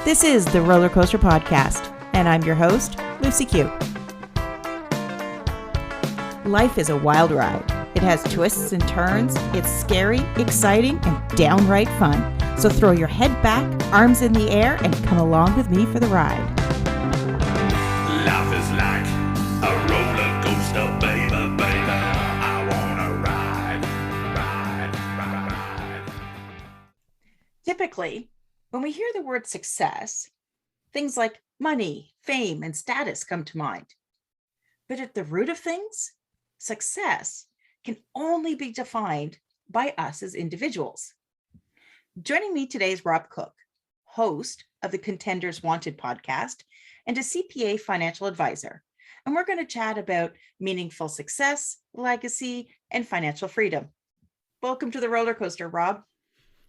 This is the Roller Coaster Podcast, and I'm your host, Lucy Q. Life is a wild ride. It has twists and turns. It's scary, exciting, and downright fun. So throw your head back, arms in the air, and come along with me for the ride. Life is like a roller coaster, baby, baby. I wanna ride. Typically, when we hear the word success, things like money, fame, and status come to mind. But at the root of things, success can only be defined by us as individuals. Joining me today is Rob Cook, host of the Contenders Wanted podcast and a CPA financial advisor. And we're going to chat about meaningful success, legacy, and financial freedom. Welcome to the roller coaster, Rob.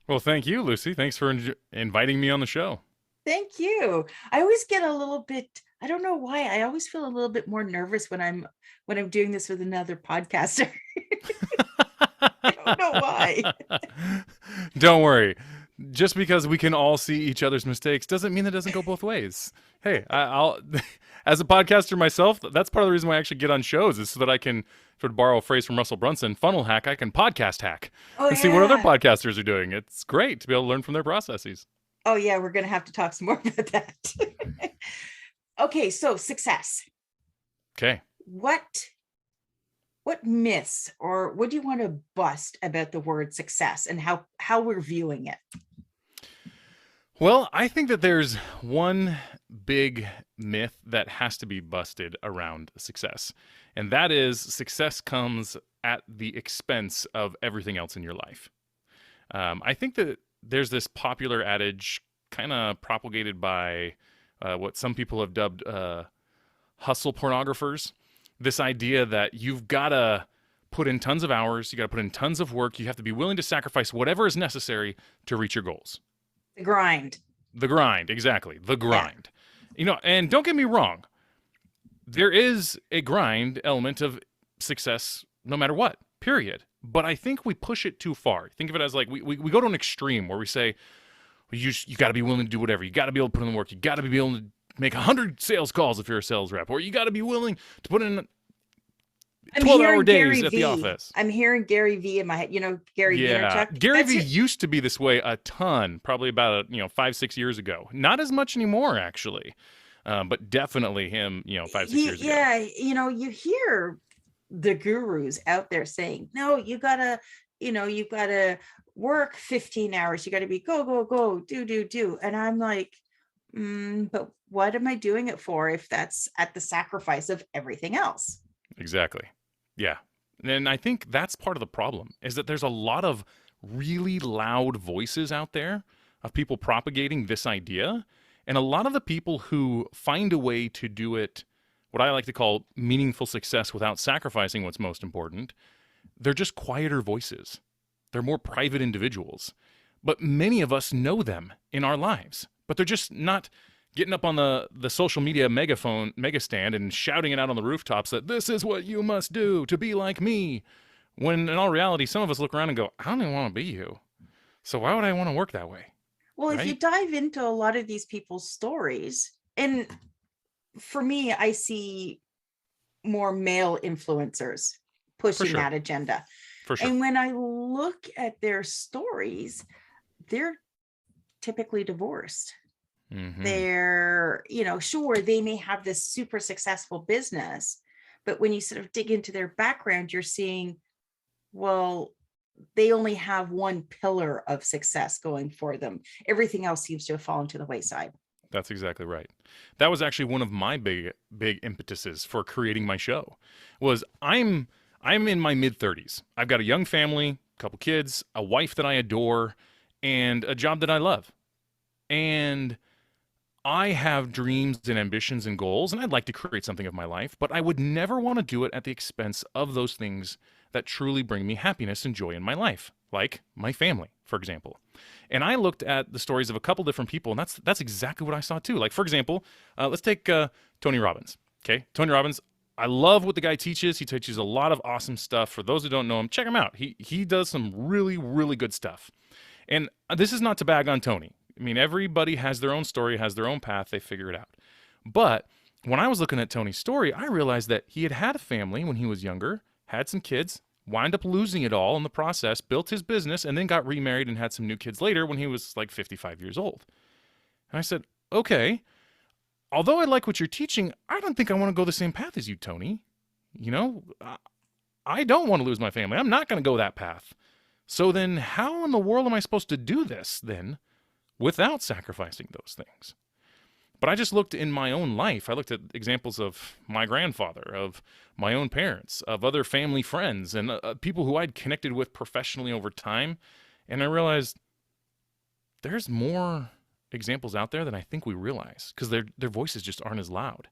Well, thank you, Lucy. Thanks for inviting me on the show. Thank you. I always get a little bit, I don't know why, I always feel a little bit more nervous when I'm doing this with another podcaster. I don't know why. Don't worry. Just because we can all see each other's mistakes doesn't mean it doesn't go both ways. Hey, I'll as a podcaster myself, that's part of the reason why I actually get on shows is so that I can, to borrow a phrase from Russell Brunson, funnel hack, I can podcast hack and see what other podcasters are doing. It's great to be able to learn from their processes. Oh yeah, we're going to have to talk some more about that. Okay, so success. Okay. What myths or what do you want to bust about the word success and how we're viewing it? Well, I think that there's one big myth that has to be busted around success, and that is success comes at the expense of everything else in your life. I think that there's this popular adage kind of propagated by what some people have dubbed hustle pornographers. This idea that you've got to put in tons of hours, you got to put in tons of work, you have to be willing to sacrifice whatever is necessary to reach your goals. The grind. The grind, exactly. The grind. Yeah. You know, and don't get me wrong, there is a grind element of success no matter what, period. But I think we push it too far. Think of it as like we go to an extreme where we say, well, you got to be willing to do whatever. You got to be able to put in the work. You got to be able to make 100 sales calls if you're a sales rep. Or you got to be willing to put in 12-hour days at the office. I'm hearing Gary V in my head. You know, Gary Vaynerchuk. Gary V used to be this way a ton, probably about 5-6 years ago. Not as much anymore, actually. But definitely him, 5-6 years ago. Yeah, you hear the gurus out there saying, no, you've got to work 15 hours. You got to be go, do. And I'm like, but what am I doing it for if that's at the sacrifice of everything else? Exactly. Yeah. And I think that's part of the problem is that there's a lot of really loud voices out there of people propagating this idea. And a lot of the people who find a way to do it, what I like to call meaningful success without sacrificing what's most important, they're just quieter voices. They're more private individuals. But many of us know them in our lives. But they're just not getting up on the social media mega stand and shouting it out on the rooftops that this is what you must do to be like me. When in all reality, some of us look around and go, I don't even want to be you. So why would I want to work that way? Well, right? If you dive into a lot of these people's stories, and for me, I see more male influencers pushing that agenda. For sure. And when I look at their stories, they're typically divorced. Mm-hmm. They're, sure, they may have this super successful business, but when you sort of dig into their background, you're seeing, well, they only have one pillar of success going for them. Everything else seems to have fallen to the wayside. That's exactly right. That was actually one of my big impetuses for creating my show. Was I'm in my mid-30s. I've got a young family, a couple kids, a wife that I adore, and a job that I love. And I have dreams and ambitions and goals, and I'd like to create something of my life, but I would never want to do it at the expense of those things that truly bring me happiness and joy in my life, like my family, for example. And I looked at the stories of a couple different people, and that's exactly what I saw too. Like, for example, let's take Tony Robbins. Okay, Tony Robbins, I love what the guy teaches. He teaches a lot of awesome stuff. For those who don't know him, check him out. He does some really, really good stuff. And this is not to bag on Tony. I mean, everybody has their own story, has their own path. They figure it out. But when I was looking at Tony's story, I realized that he had a family when he was younger, had some kids, wound up losing it all in the process, built his business, and then got remarried and had some new kids later when he was like 55 years old. And I said, okay, although I like what you're teaching, I don't think I want to go the same path as you, Tony. You know, I don't want to lose my family. I'm not going to go that path. So then how in the world am I supposed to do this then without sacrificing those things? But I just looked in my own life. I looked at examples of my grandfather, of my own parents, of other family friends, and people who I'd connected with professionally over time. And I realized there's more examples out there than I think we realize, because their voices just aren't as loud.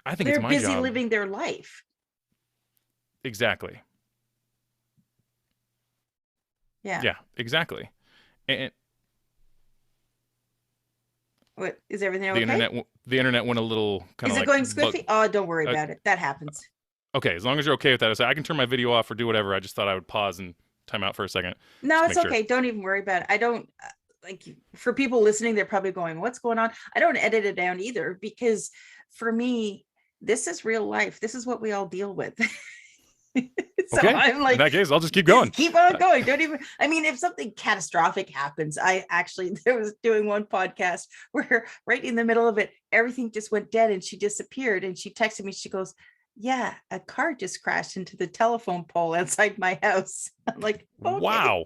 I think They're it's my job. busy living their life. Exactly. Yeah, exactly. And What, is everything the okay? internet went a little kind Is of it like going squiffy? Oh, don't worry uh, about it. That happens. okay, as long as you're okay with that. I said I can turn my video off or do whatever. I just thought I would pause and time out for a second. No, just it's make sure. okay. Don't even worry about it. I don't like, for people listening, they're probably going, what's going on? I don't edit it down either, because for me, this is real life. This is what we all deal with. So Okay, I'm like, in that case, I'll just keep going. keep on going. Don't even, I mean, if something catastrophic happens, there was doing one podcast where right in the middle of it, everything just went dead and she disappeared. And she texted me, she goes, yeah, a car just crashed into the telephone pole outside my house. I'm like, okay. Wow.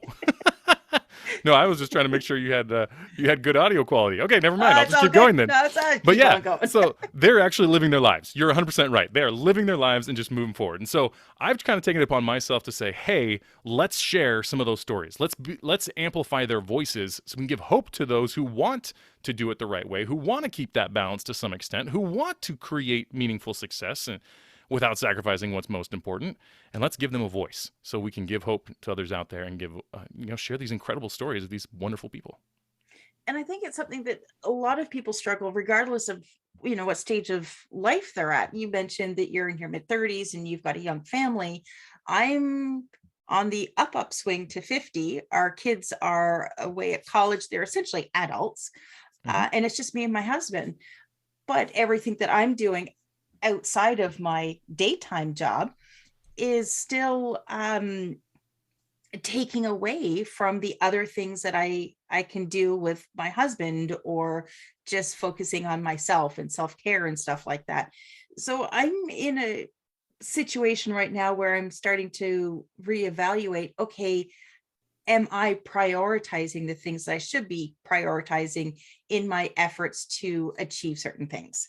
No, I was just trying to make sure you had good audio quality. Okay, never mind. I'll just keep going then. No, it's all right. But Keep yeah, on going. so they're actually living their lives. You're 100% right. They are living their lives and just moving forward. And so I've kind of taken it upon myself to say, hey, let's share some of those stories. Let's amplify their voices so we can give hope to those who want to do it the right way, who want to keep that balance to some extent, who want to create meaningful success and without sacrificing what's most important. And let's give them a voice so we can give hope to others out there and give, share these incredible stories of these wonderful people. And I think it's something that a lot of people struggle, regardless of, what stage of life they're at. You mentioned that you're in your mid 30s and you've got a young family. I'm on the upswing to 50. Our kids are away at college. They're essentially adults. And it's just me and my husband. But everything that I'm doing outside of my daytime job is still taking away from the other things that I can do with my husband, or just focusing on myself and self-care and stuff like that. So I'm in a situation right now where I'm starting to reevaluate, okay, am I prioritizing the things I should be prioritizing in my efforts to achieve certain things?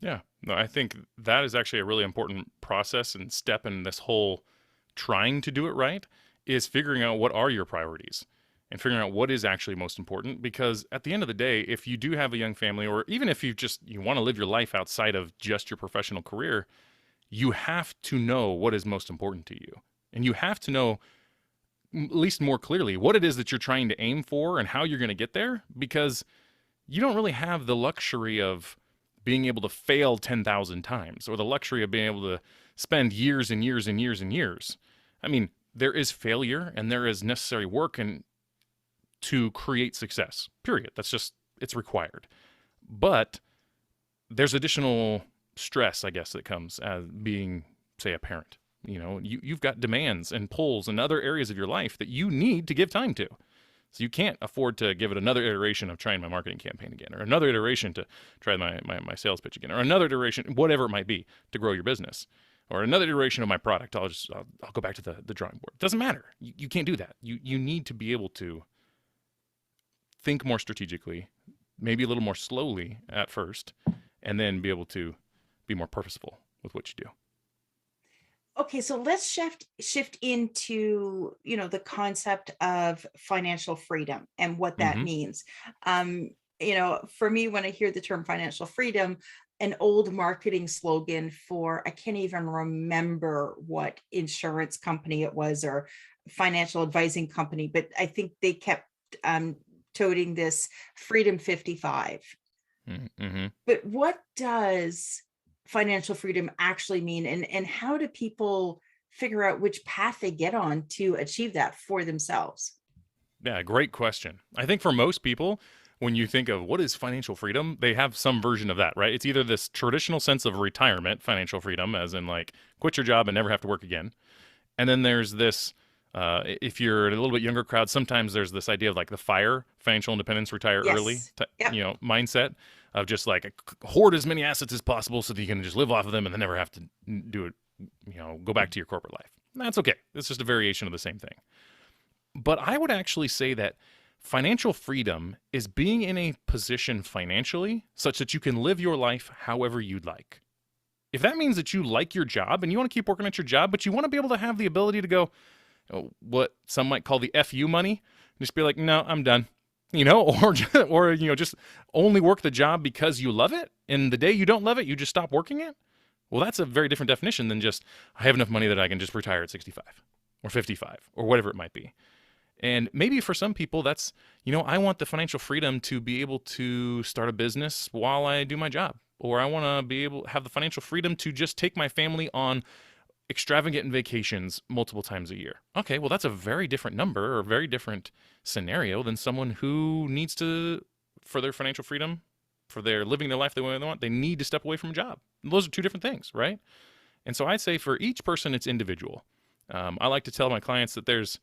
Yeah, no, I think that is actually a really important process and step in this whole trying to do it right, is figuring out what are your priorities and figuring out what is actually most important. Because at the end of the day, if you do have a young family, or even if you want to live your life outside of just your professional career, you have to know what is most important to you. And you have to know, at least more clearly, what it is that you're trying to aim for and how you're going to get there, because you don't really have the luxury of being able to fail 10,000 times, or the luxury of being able to spend years and years and years and years. I mean, there is failure and there is necessary work and to create success, period. It's required. But there's additional stress, I guess, that comes as being, say, a parent. You've got demands and pulls in other areas of your life that you need to give time to. So you can't afford to give it another iteration of trying my marketing campaign again, or another iteration to try my sales pitch again, or another iteration, whatever it might be, to grow your business, or another iteration of my product. I'll go back to the drawing board. It doesn't matter. You can't do that. You need to be able to think more strategically, maybe a little more slowly at first, and then be able to be more purposeful with what you do. Okay, so let's shift into, the concept of financial freedom and what that means. For me, when I hear the term financial freedom, an old marketing slogan for, I can't even remember what insurance company it was or financial advising company, but I think they kept toting this Freedom 55. But what does financial freedom actually mean, and how do people figure out which path they get on to achieve that for themselves? Yeah, great question. I think for most people, when you think of what is financial freedom, they have some version of that, right? It's either this traditional sense of retirement, financial freedom, as in like quit your job and never have to work again. And then there's this, if you're in a little bit younger crowd, sometimes there's this idea of like the FIRE, financial independence, retire early, Yes. Yep. mindset of just like hoard as many assets as possible so that you can just live off of them and then never have to do it, go back to your corporate life. That's okay. It's just a variation of the same thing. But I would actually say that financial freedom is being in a position financially such that you can live your life however you'd like. If that means that you like your job and you want to keep working at your job, but you want to be able to have the ability to go, what some might call the FU money, just be like, no, I'm done, or just only work the job because you love it. And the day you don't love it, you just stop working it. Well, that's a very different definition than just, I have enough money that I can just retire at 65 or 55 or whatever it might be. And maybe for some people, that's, I want the financial freedom to be able to start a business while I do my job. Or I want to be able to have the financial freedom to just take my family on extravagant vacations multiple times a year. Okay, well, that's a very different number or a very different scenario than someone who needs to, for their financial freedom, for their living their life the way they want, they need to step away from a job. Those are two different things, right? And so I'd say for each person, it's individual. I like to tell my clients that there's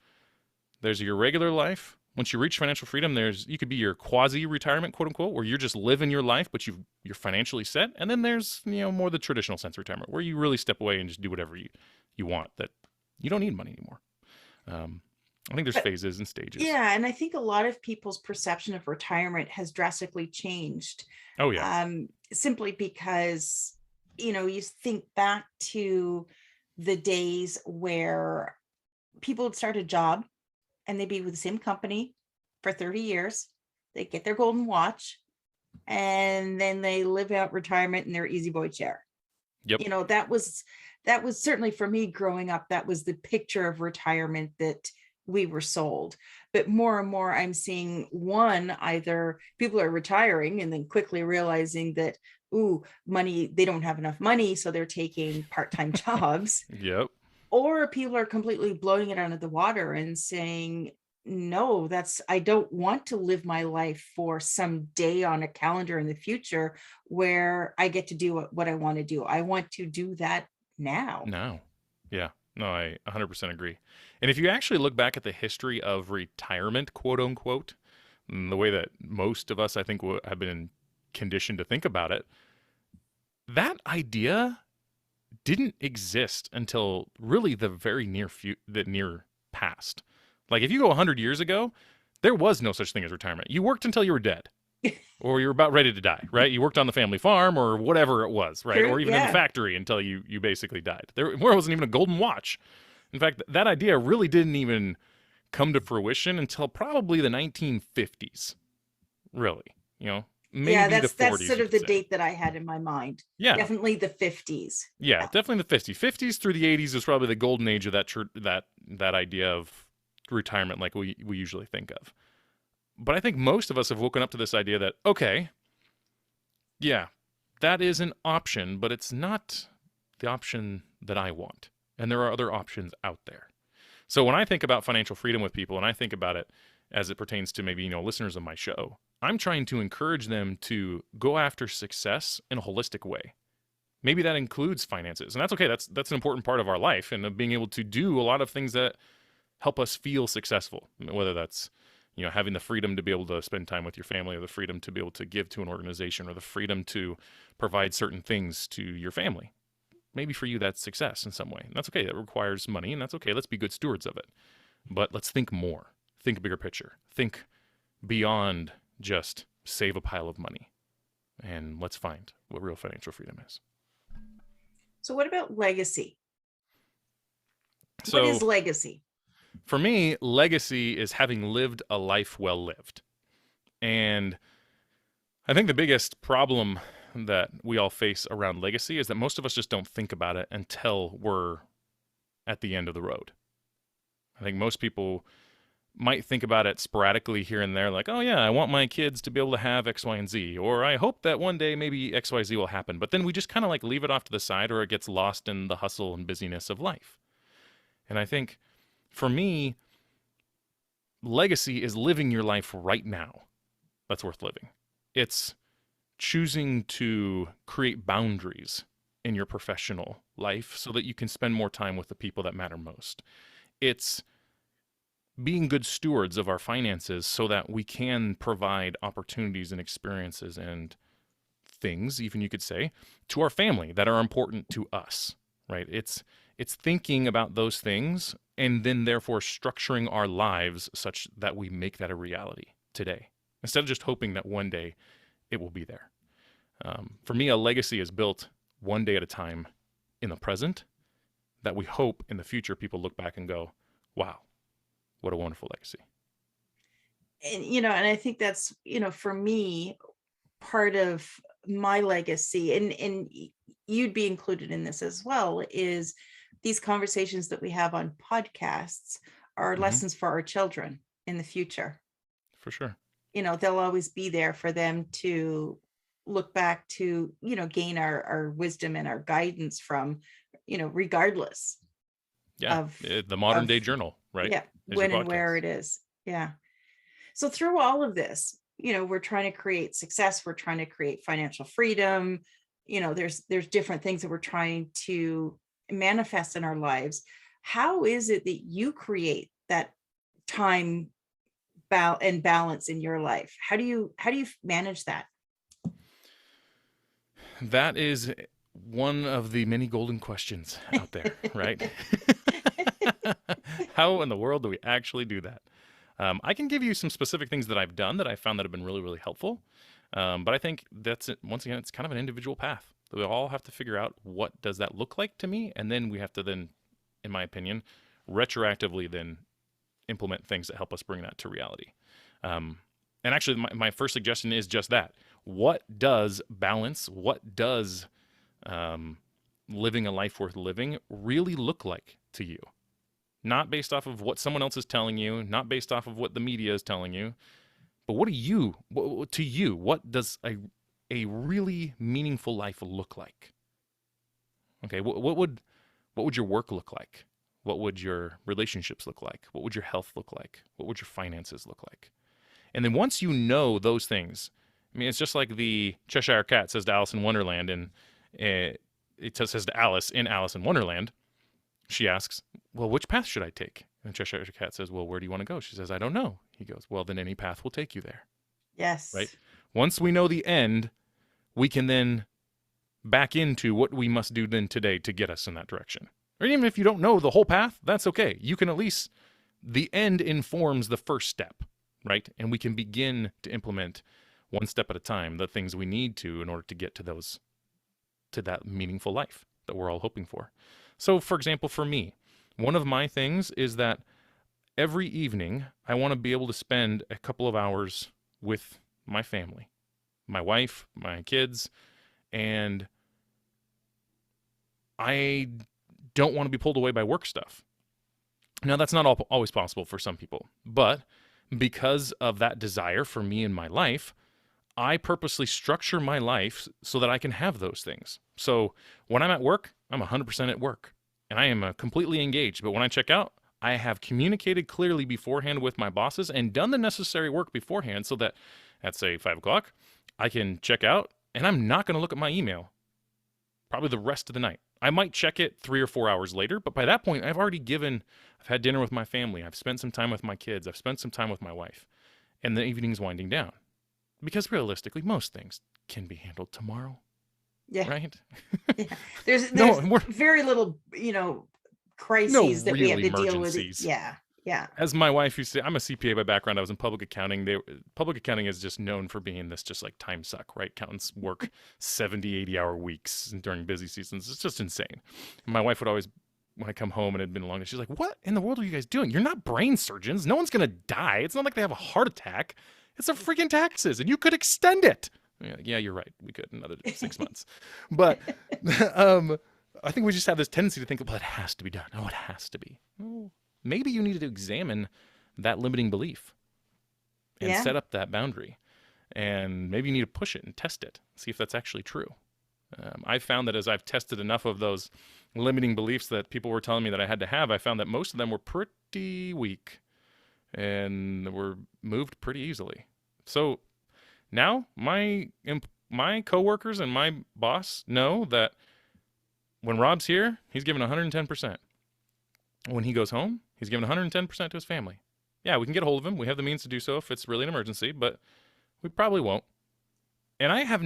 your regular life. Once you reach financial freedom, you could be your quasi-retirement, quote unquote, where you're just living your life, but you're financially set. And then there's, more the traditional sense of retirement, where you really step away and just do whatever you want, that you don't need money anymore. I think there's phases and stages. Yeah, and I think a lot of people's perception of retirement has drastically changed. Oh, yeah. Simply because, you think back to the days where people would start a job and they'd be with the same company for 30 years. They get their golden watch and then they live out retirement in their easy boy chair. Yep. That was certainly for me growing up, that was the picture of retirement that we were sold. But more and more I'm seeing either people are retiring and then quickly realizing that, money, they don't have enough money, so they're taking part-time jobs. Yep. Or people are completely blowing it out of the water and saying, no, I don't want to live my life for some day on a calendar in the future where I get to do what I want to do. I want to do that now. No. Yeah. No, I 100% agree. And if you actually look back at the history of retirement, quote unquote, the way that most of us, I think, have been conditioned to think about it, that idea didn't exist until really the very near past. Like if you go 100 years ago, there was no such thing as retirement. You worked until you were dead or you were about ready to die, right? You worked on the family farm or whatever it was, right? True, or even in the factory until you basically died. There wasn't even a golden watch. In fact, that idea really didn't even come to fruition until probably the 1950s, really, maybe that's the 40s, sort of the date that I had in my mind. Yeah, definitely the 50s. Yeah, definitely the 50s through the 80s is probably the golden age of that idea of retirement, like we usually think of. But I think most of us have woken up to this idea that, okay, yeah, that is an option, but it's not the option that I want, and there are other options out there. So when I think about financial freedom with people, and I think about it as it pertains to maybe listeners of my show, I'm trying to encourage them to go after success in a holistic way. Maybe that includes finances, and that's okay. That's an important part of our life, and of being able to do a lot of things that help us feel successful, whether that's having the freedom to be able to spend time with your family, or the freedom to be able to give to an organization, or the freedom to provide certain things to your family. Maybe for you that's success in some way, and that's okay. That requires money, and that's okay. Let's be good stewards of it. But let's think more. Think a bigger picture. Think beyond just save a pile of money, and let's find what real financial freedom is. So what about legacy? So, what is legacy? For me, legacy is having lived a life well lived. And I think the biggest problem that we all face around legacy is that most of us just don't think about it until we're at the end of the road. I think most people might think about it sporadically here and there, like, oh yeah, I want my kids to be able to have X, Y, and Z, or I hope that one day maybe X, Y, Z will happen. But then we just kind of like leave it off to the side, or it gets lost in the hustle and busyness of life. And I think for me, legacy is living your life right now that's worth living. It's choosing to create boundaries in your professional life so that you can spend more time with the people that matter most. It's being good stewards of our finances so that we can provide opportunities and experiences and things, even you could say, to our family that are important to us, right? It's thinking about those things and then therefore structuring our lives such that we make that a reality today, instead of just hoping that one day it will be there. For me, a legacy is built one day at a time in the present that we hope in the future people look back and go, wow, what a wonderful legacy. And, and I think that's, for me, part of my legacy, and you'd be included in this as well, is these conversations that we have on podcasts are lessons for our children in the future. For sure. They'll always be there for them to look back to, gain our wisdom and our guidance from, regardless. Yeah. Of the modern day journal, right? Yeah. When and where it is. Yeah. So through all of this, we're trying to create success. We're trying to create financial freedom. There's different things that we're trying to manifest in our lives. How is it that you create that time and balance in your life? How do you manage that? That is one of the many golden questions out there, right? How in the world do we actually do that? I can give you some specific things that I've done that I found that have been really, really helpful. But I think that's it. Once again, it's kind of an individual path. We all have to figure out what does that look like to me, and then we have to then, in my opinion, retroactively then implement things that help us bring that to reality. And actually, my first suggestion is just that. What does balance, what does living a life worth living really look like to you? Not based off of what someone else is telling you, not based off of what the media is telling you, but what does a really meaningful life look like? Okay, what would your work look like? What would your relationships look like? What would your health look like? What would your finances look like? And then once you know those things, I mean, it's just like the Cheshire Cat says to Alice in Wonderland, and it says to Alice in Alice in Wonderland, she asks, well, which path should I take? And the Cheshire Cat says, well, where do you want to go? She says, I don't know. He goes, well, then any path will take you there. Yes. Right? Once we know the end, we can then back into what we must do then today to get us in that direction. Or even if you don't know the whole path, that's okay. You can at least, the end informs the first step, right? And we can begin to implement one step at a time the things we need to in order to get to that meaningful life that we're all hoping for. So, for example, for me, one of my things is that every evening I want to be able to spend a couple of hours with my family, my wife, my kids, and I don't want to be pulled away by work stuff. Now, that's not always possible for some people, but because of that desire for me in my life, I purposely structure my life so that I can have those things. So when I'm at work, I'm 100% at work, and I am completely engaged. But when I check out, I have communicated clearly beforehand with my bosses and done the necessary work beforehand so that at, say, 5 o'clock, I can check out, and I'm not going to look at my email probably the rest of the night. I might check it 3 or 4 hours later, but by that point, I've had dinner with my family. I've spent some time with my kids. I've spent some time with my wife, and the evening's winding down. Because realistically, most things can be handled tomorrow. Yeah. Right? Yeah. There's very little, crises that we have to deal with. Yeah. Yeah. As my wife used to say, I'm a CPA by background. I was in public accounting. Public accounting is just known for being this just like time suck, right? Accountants work 70, 80-hour weeks during busy seasons. It's just insane. And my wife would always, when I come home and it had been a long day, she's like, what in the world are you guys doing? You're not brain surgeons. No one's going to die. It's not like they have a heart attack. It's a freaking taxes, and you could extend it. Yeah, you're right. We could another 6 months. But I think we just have this tendency to think, well, it has to be done. Oh, it has to be. Well, maybe you need to examine that limiting belief and set up that boundary. And maybe you need to push it and test it, see if that's actually true. I've found that as I've tested enough of those limiting beliefs that people were telling me that I had to have, I found that most of them were pretty weak. and were moved pretty easily. So now my coworkers and my boss know that when Rob's here, he's giving 110%. When he goes home, he's giving 110% to his family. Yeah, we can get a hold of him. We have the means to do so if it's really an emergency, but we probably won't. And I have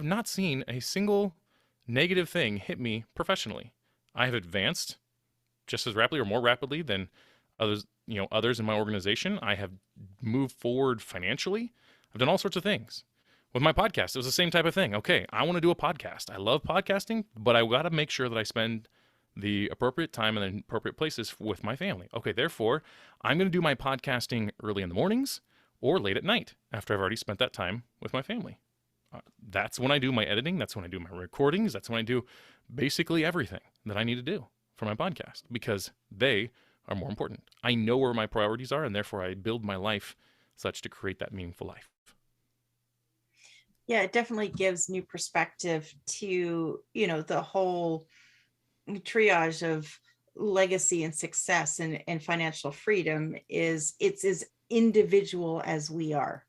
not seen a single negative thing hit me professionally. I have advanced just as rapidly or more rapidly than others in my organization. I have moved forward financially. I've done all sorts of things. With my podcast, it was the same type of thing. Okay, I want to do a podcast. I love podcasting, but I got to make sure that I spend the appropriate time in the appropriate places with my family. Okay, therefore, I'm going to do my podcasting early in the mornings or late at night after I've already spent that time with my family. That's when I do my editing. That's when I do my recordings. That's when I do basically everything that I need to do for my podcast because they are more important. I know where my priorities are, and therefore I build my life such to create that meaningful life. Yeah, it definitely gives new perspective to, the whole triage of legacy and success and financial freedom it's as individual as we are.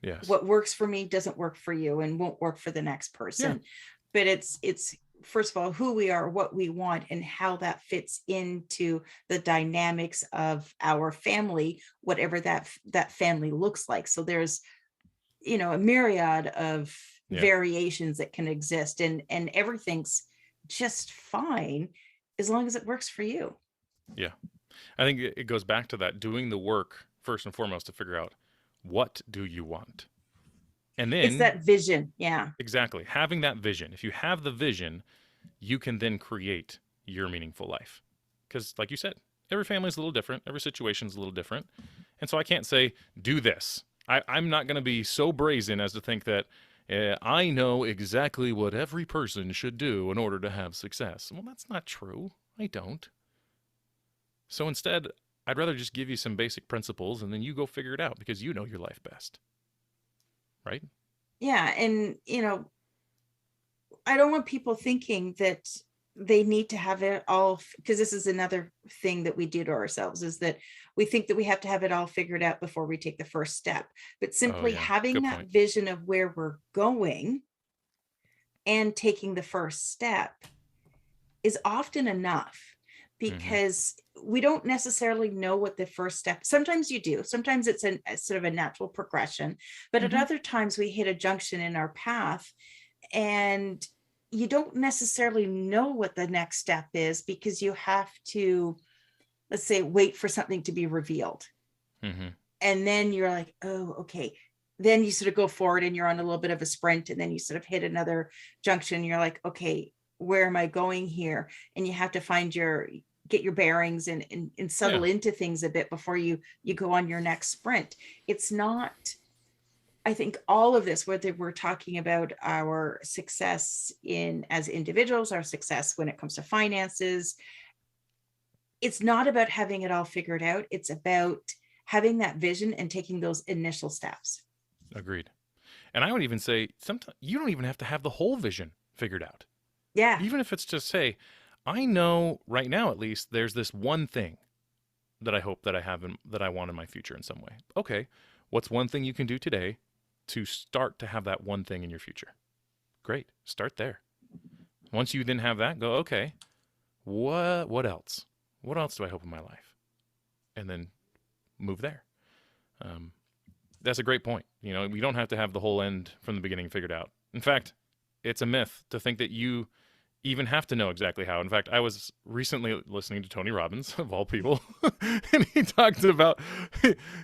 Yes. What works for me doesn't work for you and won't work for the next person. Yeah. But it's first of all, who we are, what we want, and how that fits into the dynamics of our family, whatever that family looks like. So there's, a myriad of variations that can exist, and everything's just fine as long as it works for you. Yeah. I think it goes back to that, doing the work first and foremost to figure out, what do you want? And then it's that vision. Yeah, exactly. Having that vision. If you have the vision, you can then create your meaningful life. Because like you said, every family is a little different. Every situation is a little different. And so I can't say, do this. I'm not going to be so brazen as to think that I know exactly what every person should do in order to have success. Well, that's not true. I don't. So instead, I'd rather just give you some basic principles and then you go figure it out because you know your life best. Right? Yeah. And, I don't want people thinking that they need to have it all, because this is another thing that we do to ourselves, is that we think that we have to have it all figured out before we take the first step. But simply having Good that point. vision of where we're going and taking the first step is often enough, because we don't necessarily know what the first step. Sometimes you do. Sometimes it's a sort of a natural progression, but at other times we hit a junction in our path and you don't necessarily know what the next step is, because you have to, let's say, wait for something to be revealed. And then you're like, oh, okay. Then you sort of go forward and you're on a little bit of a sprint, and then you sort of hit another junction. You're like, okay, where am I going here? And you have to get your bearings and settle into things a bit before you go on your next sprint. It's not, I think all of this, whether we're talking about our success as individuals, our success when it comes to finances, it's not about having it all figured out. It's about having that vision and taking those initial steps. Agreed. And I would even say sometimes you don't even have to have the whole vision figured out. Yeah. Even if it's just, say, I know right now, at least, there's this one thing that I hope that I have that I want in my future in some way. Okay. What's one thing you can do today to start to have that one thing in your future? Great. Start there. Once you then have that, go, okay, what else? What else do I hope in my life? And then move there. That's a great point. We don't have to have the whole end from the beginning figured out. In fact, it's a myth to think that you even have to know exactly how. In fact, I was recently listening to Tony Robbins, of all people, and he talked about,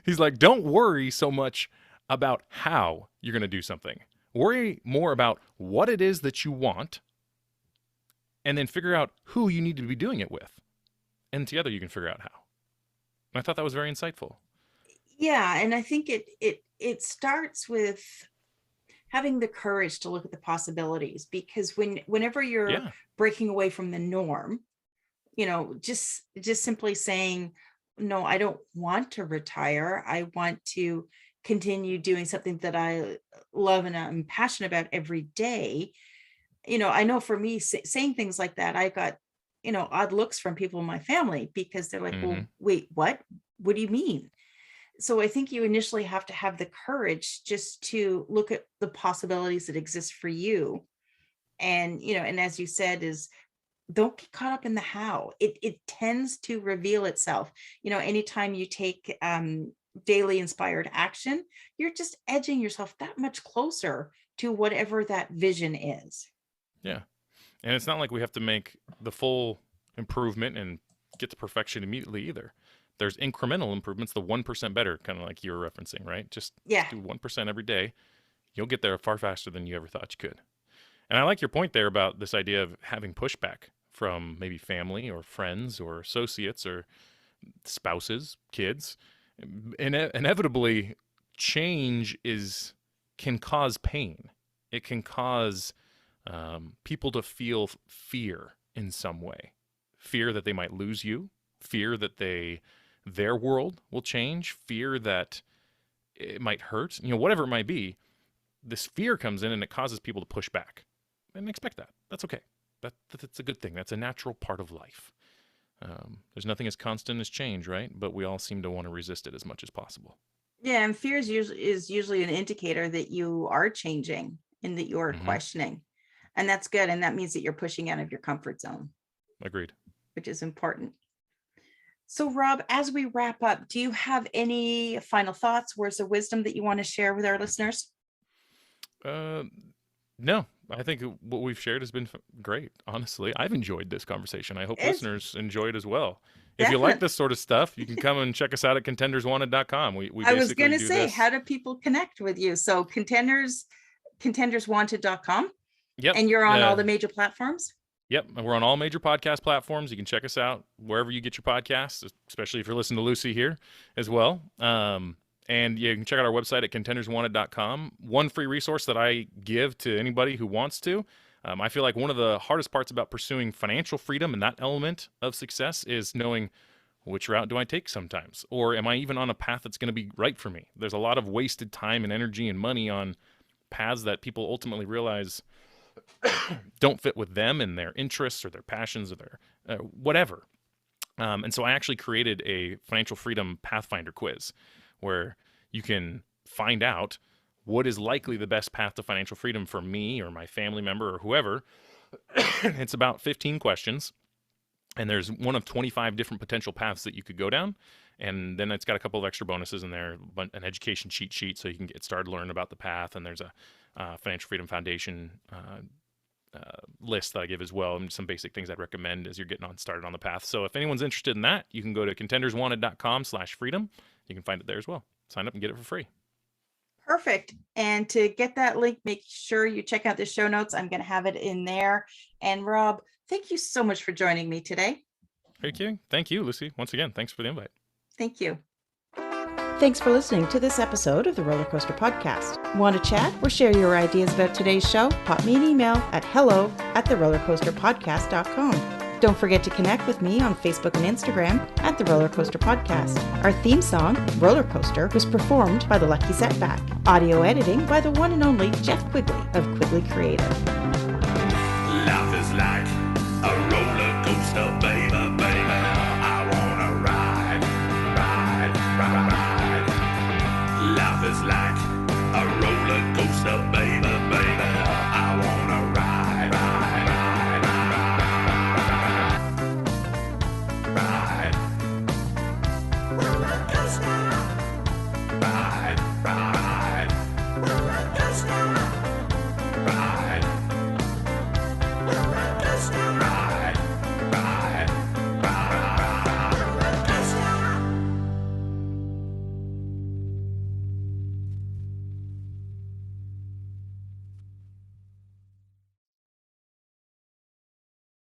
he's like, don't worry so much about how you're going to do something. Worry more about what it is that you want, and then figure out who you need to be doing it with. And together you can figure out how. And I thought that was very insightful. Yeah. And I think it starts with having the courage to look at the possibilities, because whenever you're breaking away from the norm, just simply saying, no, I don't want to retire. I want to continue doing something that I love and I'm passionate about every day. I know for me, saying things like that, I got, odd looks from people in my family, because they're like, well, wait, what do you mean? So I think you initially have to have the courage just to look at the possibilities that exist for you. And, and as you said, is don't get caught up in the how. It tends to reveal itself. Anytime you take daily inspired action, you're just edging yourself that much closer to whatever that vision is. Yeah. And it's not like we have to make the full improvement and get to perfection immediately either. There's incremental improvements, the 1% better, kind of like you were referencing, right? Just do 1% every day. You'll get there far faster than you ever thought you could. And I like your point there about this idea of having pushback from maybe family or friends or associates or spouses, kids. Inevitably, change can cause pain. It can cause people to feel fear in some way. Fear that they might lose you, fear that their world will change, fear that it might hurt, whatever it might be. This fear comes in and it causes people to push back. And expect that. That's okay. That's a good thing. That's a natural part of life. There's nothing as constant as change, right? But we all seem to want to resist it as much as possible. Yeah, and fear is usually an indicator that you are changing and that you're questioning. And that's good. And that means that you're pushing out of your comfort zone. Agreed. Which is important. So, Rob, as we wrap up, do you have any final thoughts, words of wisdom that you want to share with our listeners? No, I think what we've shared has been great. Honestly, I've enjoyed this conversation. I hope listeners enjoy it as well. If you like this sort of stuff, you can come and check us out at contenderswanted.com. I was going to say, how do people connect with you? So contenderswanted.com. Yep. And you're on all the major platforms? Yep. And we're on all major podcast platforms. You can check us out wherever you get your podcasts, especially if you're listening to Lucy here as well. And you can check out our website at contenderswanted.com. One free resource that I give to anybody who wants to. I feel like one of the hardest parts about pursuing financial freedom and that element of success is knowing which route do I take sometimes? Or am I even on a path that's going to be right for me? There's a lot of wasted time and energy and money on paths that people ultimately realize don't fit with them and their interests or their passions or their whatever. And so I actually created a financial freedom Pathfinder quiz where you can find out what is likely the best path to financial freedom for me or my family member or whoever. It's about 15 questions, and there's one of 25 different potential paths that you could go down. And then it's got a couple of extra bonuses in there, an education cheat sheet so you can get started learning about the path. And there's a Financial Freedom Foundation list that I give as well, and some basic things I'd recommend as you're getting started on the path. So if anyone's interested in that, you can go to contenderswanted.com/freedom. You can find it there as well. Sign up and get it for free. Perfect. And to get that link, make sure you check out the show notes. I'm going to have it in there. And Rob, thank you so much for joining me today. Thank you, Lucy. Once again, thanks for the invite. Thank you. Thanks for listening to this episode of the Roller Coaster Podcast. Want to chat or share your ideas about today's show? Pop me an email at hello@therollercoasterpodcast.com. Don't forget to connect with me on Facebook and Instagram at The Roller Coaster Podcast. Our theme song, Roller Coaster, was performed by The Lucky Setback. Audio editing by the one and only Jeff Quigley of Quigley Creative.